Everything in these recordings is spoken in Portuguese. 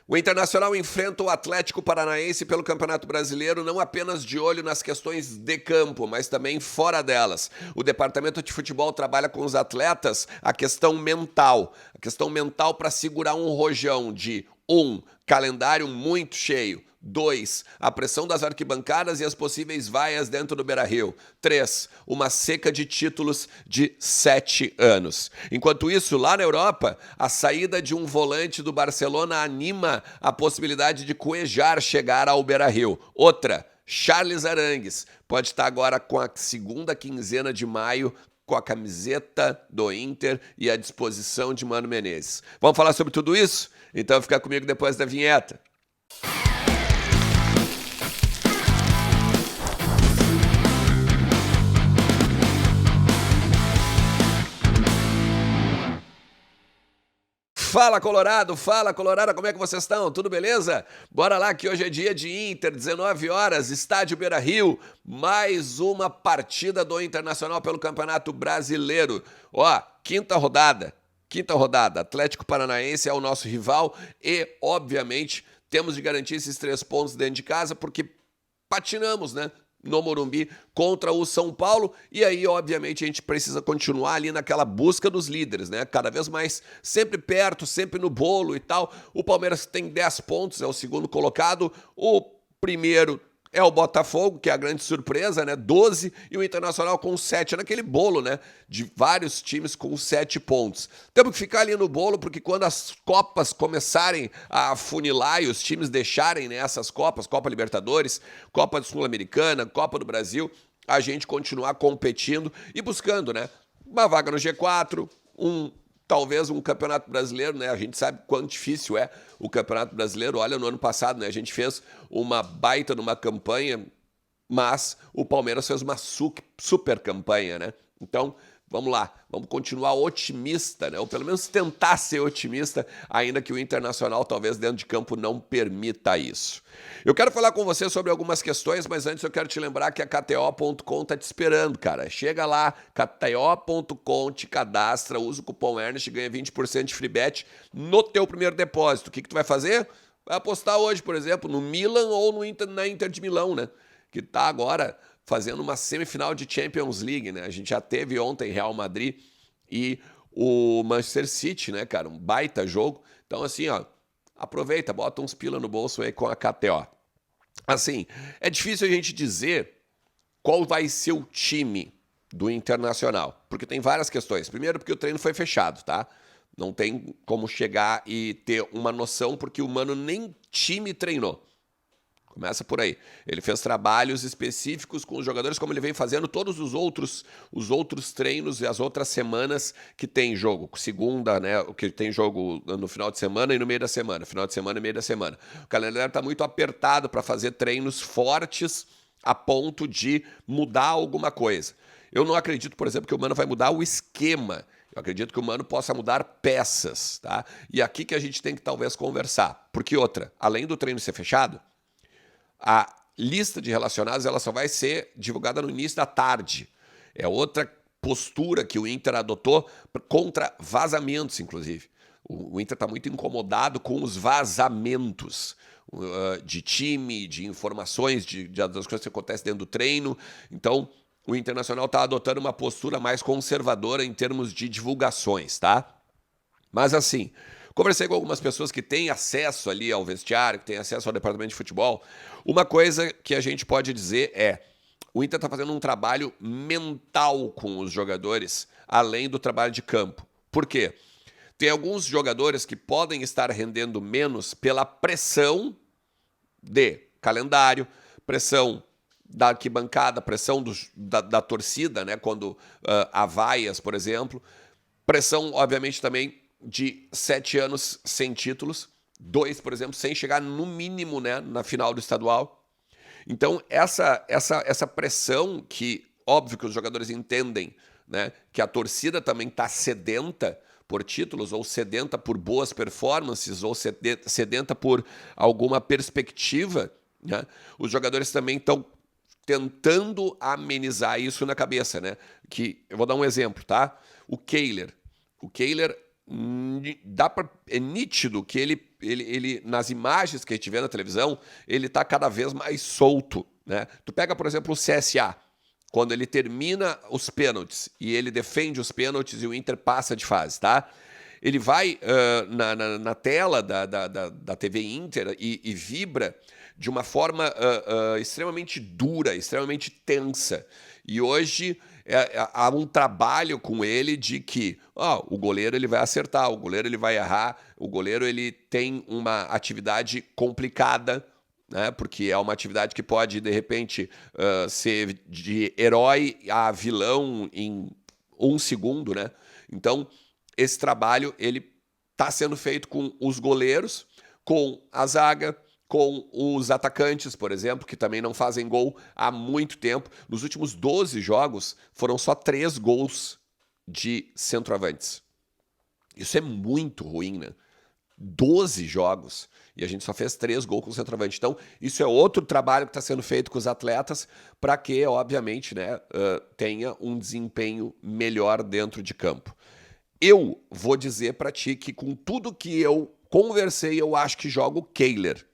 O Internacional enfrenta o Atlético Paranaense pelo Campeonato Brasileiro, não apenas de olho nas questões de campo, mas também fora delas. O departamento de futebol trabalha com os atletas a questão mental para segurar um rojão de 1. Calendário muito cheio. 2. A pressão das arquibancadas e as possíveis vaias dentro do Beira-Rio. 3. Uma seca de títulos de 7 anos. Enquanto isso, lá na Europa, a saída de um volante do Barcelona anima a possibilidade de Cuéllar chegar ao Beira-Rio. Outra, Charles Arangues, pode estar agora com a segunda quinzena de maio com a camiseta do Inter e à disposição de Mano Menezes. Vamos falar sobre tudo isso? Então fica comigo depois da vinheta. Fala Colorado, como é que vocês estão? Tudo beleza? Bora lá que hoje é dia de Inter, 19 horas, estádio Beira-Rio, mais uma partida do Internacional pelo Campeonato Brasileiro. Ó, quinta rodada, Atlético Paranaense é o nosso rival e, obviamente, temos de garantir esses 3 pontos dentro de casa porque patinamos, né? No Morumbi contra o São Paulo, e aí obviamente a gente precisa continuar ali naquela busca dos líderes, né? Cada vez mais, sempre perto, sempre no bolo e tal. O Palmeiras tem 10 pontos, é o segundo colocado, o primeiro é o Botafogo, que é a grande surpresa, né? 12, e o Internacional com 7, é naquele bolo, né? De vários times com 7 pontos. Temos que ficar ali no bolo, porque quando as Copas começarem a afunilar e os times deixarem, né, essas Copas, Copa Libertadores, Copa Sul-Americana, Copa do Brasil, a gente continuar competindo e buscando, né? Uma vaga no G4, talvez um Campeonato Brasileiro, né? A gente sabe quão difícil é o Campeonato Brasileiro. Olha, no ano passado, né? A gente fez uma baita numa campanha, mas o Palmeiras fez uma super campanha, né? Então, vamos lá, vamos continuar otimista, né? Ou pelo menos tentar ser otimista, ainda que o Internacional talvez dentro de campo não permita isso. Eu quero falar com você sobre algumas questões, mas antes eu quero te lembrar que a KTO.com tá te esperando, cara. Chega lá, KTO.com, te cadastra, usa o cupom Ernest e ganha 20% de free bet no teu primeiro depósito. O que tu vai fazer? Vai apostar hoje, por exemplo, no Milan ou na Inter de Milão, né? Que tá agora fazendo uma semifinal de Champions League, né? A gente já teve ontem Real Madrid e o Manchester City, né, cara? Um baita jogo. Então, assim, ó, aproveita, bota uns pila no bolso aí com a KTO. Assim, é difícil a gente dizer qual vai ser o time do Internacional, porque tem várias questões. Primeiro, porque o treino foi fechado, tá? Não tem como chegar e ter uma noção, porque o Mano nem time treinou. Começa por aí. Ele fez trabalhos específicos com os jogadores, como ele vem fazendo todos os outros treinos e as outras semanas que tem jogo. Segunda, né? Que tem jogo no final de semana e no meio da semana. Final de semana e meio da semana. O calendário está muito apertado para fazer treinos fortes a ponto de mudar alguma coisa. Eu não acredito, por exemplo, que o Mano vai mudar o esquema. Eu acredito que o Mano possa mudar peças, tá? E aqui que a gente tem que talvez conversar. Porque outra, além do treino ser fechado, a lista de relacionados ela só vai ser divulgada no início da tarde. É outra postura que o Inter adotou contra vazamentos, inclusive. O Inter está muito incomodado com os vazamentos de time, de informações, das coisas que acontecem dentro do treino. Então, o Internacional está adotando uma postura mais conservadora em termos de divulgações, tá? Mas assim, conversei com algumas pessoas que têm acesso ali ao vestiário, que têm acesso ao departamento de futebol. Uma coisa que a gente pode dizer é: o Inter está fazendo um trabalho mental com os jogadores, além do trabalho de campo. Por quê? Tem alguns jogadores que podem estar rendendo menos pela pressão de calendário, pressão da arquibancada, pressão da torcida, né? Quando há vaias, por exemplo. Pressão, obviamente, também de 7 anos sem títulos, 2, por exemplo, sem chegar no mínimo, né, na final do estadual. Então, essa pressão que, óbvio que os jogadores entendem, né, que a torcida também está sedenta por títulos, ou sedenta por boas performances, ou sedenta por alguma perspectiva, né, os jogadores também estão tentando amenizar isso na cabeça, né? Que, eu vou dar um exemplo, tá? O Kehler é nítido que ele, nas imagens que a gente vê na televisão, ele tá cada vez mais solto, né? Tu pega, por exemplo, o CSA, quando ele termina os pênaltis e ele defende os pênaltis e o Inter passa de fase, tá? Ele vai na tela da TV Inter e vibra de uma forma extremamente dura, extremamente tensa. E hoje há um trabalho com ele de que o goleiro ele vai acertar, o goleiro ele vai errar, o goleiro ele tem uma atividade complicada, né? Porque é uma atividade que pode, de repente, ser de herói a vilão em 1 segundo, né? Então, esse trabalho ele está sendo feito com os goleiros, com a zaga, com os atacantes, por exemplo, que também não fazem gol há muito tempo. Nos últimos 12 jogos, foram só 3 gols de centroavantes. Isso é muito ruim, né? 12 jogos e a gente só fez 3 gols com o centroavante. Então, isso é outro trabalho que está sendo feito com os atletas para que, obviamente, né, tenha um desempenho melhor dentro de campo. Eu vou dizer para ti que com tudo que eu conversei, eu acho que joga o Kehler.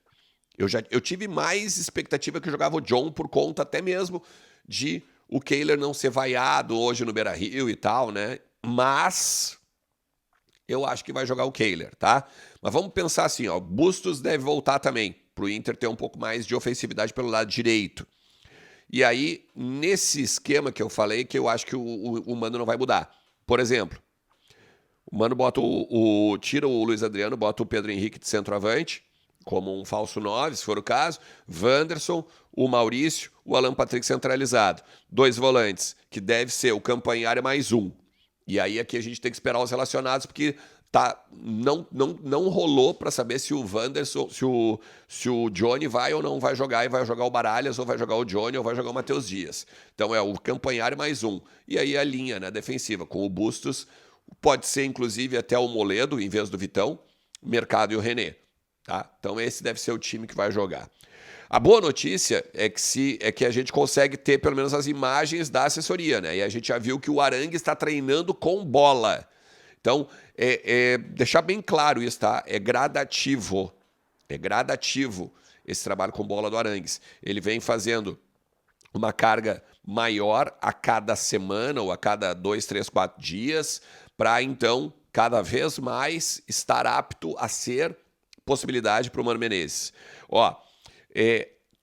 Eu tive mais expectativa que eu jogava o John por conta até mesmo de o Kehler não ser vaiado hoje no Beira-Rio e tal, né? Mas eu acho que vai jogar o Kehler, tá? Mas vamos pensar assim, ó, Bustos deve voltar também, pro Inter ter um pouco mais de ofensividade pelo lado direito. E aí, nesse esquema que eu falei, que eu acho que o Mano não vai mudar. Por exemplo, o Mano bota tira o Luiz Adriano, bota o Pedro Henrique de centroavante, como um falso 9, se for o caso, Wanderson, o Maurício, o Alan Patrick centralizado. 2 volantes, que deve ser o Campanhar mais um. E aí aqui a gente tem que esperar os relacionados, porque não rolou para saber se o Wanderson, se o Johnny vai ou não vai jogar, e vai jogar o Baralhas, ou vai jogar o Johnny, ou vai jogar o Matheus Dias. Então é o Campanhar mais um. E aí a linha, né, defensiva, com o Bustos, pode ser inclusive até o Moledo, em vez do Vitão, Mercado e o René. Tá? Então esse deve ser o time que vai jogar. A boa notícia é que a gente consegue ter pelo menos as imagens da assessoria, né? E a gente já viu que o Arangues está treinando com bola. Então, deixar bem claro isso, tá? É gradativo. É gradativo esse trabalho com bola do Arangues. Ele vem fazendo uma carga maior a cada semana ou a cada 2, 3, 4 dias para, então, cada vez mais estar apto a ser possibilidade para o Mano Menezes. Ó,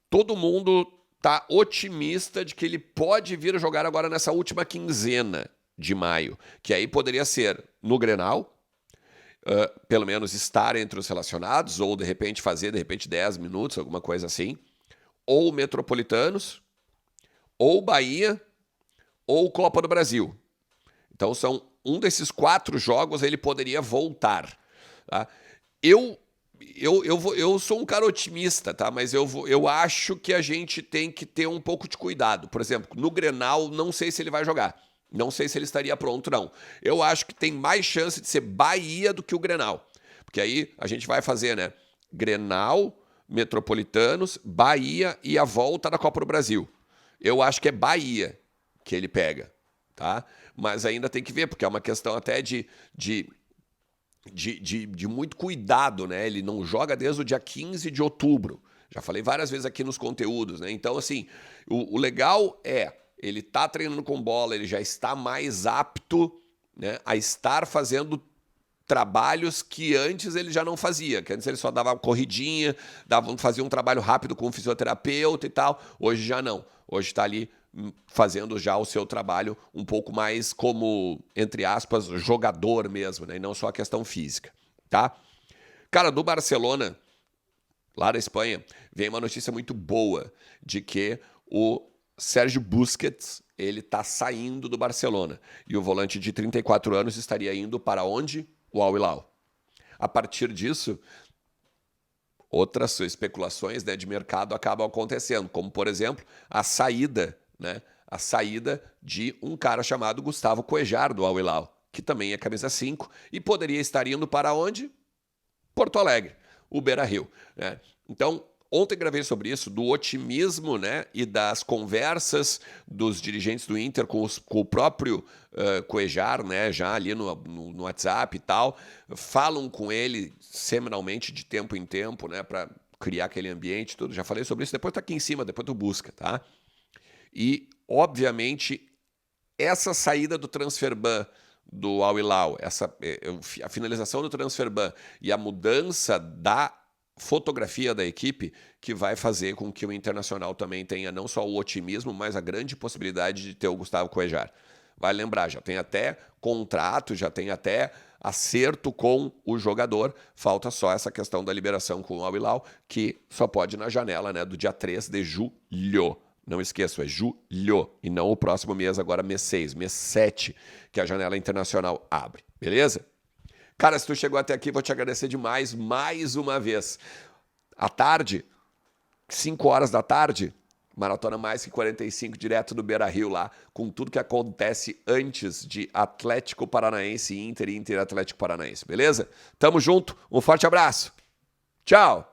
todo mundo tá otimista de que ele pode vir a jogar agora nessa última quinzena de maio, que aí poderia ser no Grenal, pelo menos estar entre os relacionados, ou de repente fazer 10 minutos, alguma coisa assim, ou Metropolitanos, ou Bahia, ou Copa do Brasil. Então são um desses 4 jogos ele poderia voltar. Tá? Eu sou um cara otimista, tá? Mas eu acho que a gente tem que ter um pouco de cuidado. Por exemplo, no Grenal, não sei se ele vai jogar. Não sei se ele estaria pronto, não. Eu acho que tem mais chance de ser Bahia do que o Grenal. Porque aí a gente vai fazer, né? Grenal, Metropolitanos, Bahia e a volta da Copa do Brasil. Eu acho que é Bahia que ele pega, tá? Mas ainda tem que ver, porque é uma questão até de muito cuidado, né? Ele não joga desde o dia 15 de outubro. Já falei várias vezes aqui nos conteúdos, né? Então, assim, o legal ele tá treinando com bola, ele já está mais apto, né, a estar fazendo trabalhos que antes ele já não fazia, que antes ele só dava uma corridinha, fazia um trabalho rápido com o fisioterapeuta e tal. Hoje já não. Hoje está ali fazendo já o seu trabalho um pouco mais como, entre aspas, jogador mesmo, né? E não só a questão física, tá? Cara, do Barcelona, lá da Espanha, vem uma notícia muito boa de que o Sérgio Busquets, ele tá saindo do Barcelona. E o volante de 34 anos estaria indo para onde? O Al Hilal. A partir disso, outras especulações, né, de mercado acabam acontecendo, como, por exemplo, a saída, né, a saída de um cara chamado Gustavo Cuéllar do Al Hilal, que também é camisa 5 e poderia estar indo para onde? Porto Alegre, o Beira-Rio, né? Então, Ontem gravei sobre isso, do otimismo, né, e das conversas dos dirigentes do Inter com o próprio Cuéllar, né, já ali no WhatsApp e tal, falam com ele semanalmente, de tempo em tempo, né, para criar aquele ambiente, tudo. Já falei sobre isso, depois tá aqui em cima, depois tu busca, tá? E, obviamente, essa saída do transfer ban do Al Hilal, a finalização do transfer ban e a mudança da fotografia da equipe que vai fazer com que o Internacional também tenha não só o otimismo, mas a grande possibilidade de ter o Gustavo Cuéllar. Vai lembrar, já tem até contrato, já tem até acerto com o jogador, falta só essa questão da liberação com o Al Hilal, que só pode ir na janela, né, do dia 3 de julho. Não esqueçam, é julho, e não o próximo mês, agora mês 6, mês 7, que a janela internacional abre, beleza? Cara, se tu chegou até aqui, vou te agradecer demais, mais uma vez. À tarde, 5 horas da tarde, Maratona Mais que 45, direto do Beira-Rio lá, com tudo que acontece antes de Atlético Paranaense e Inter Atlético Paranaense, beleza? Tamo junto, um forte abraço. Tchau!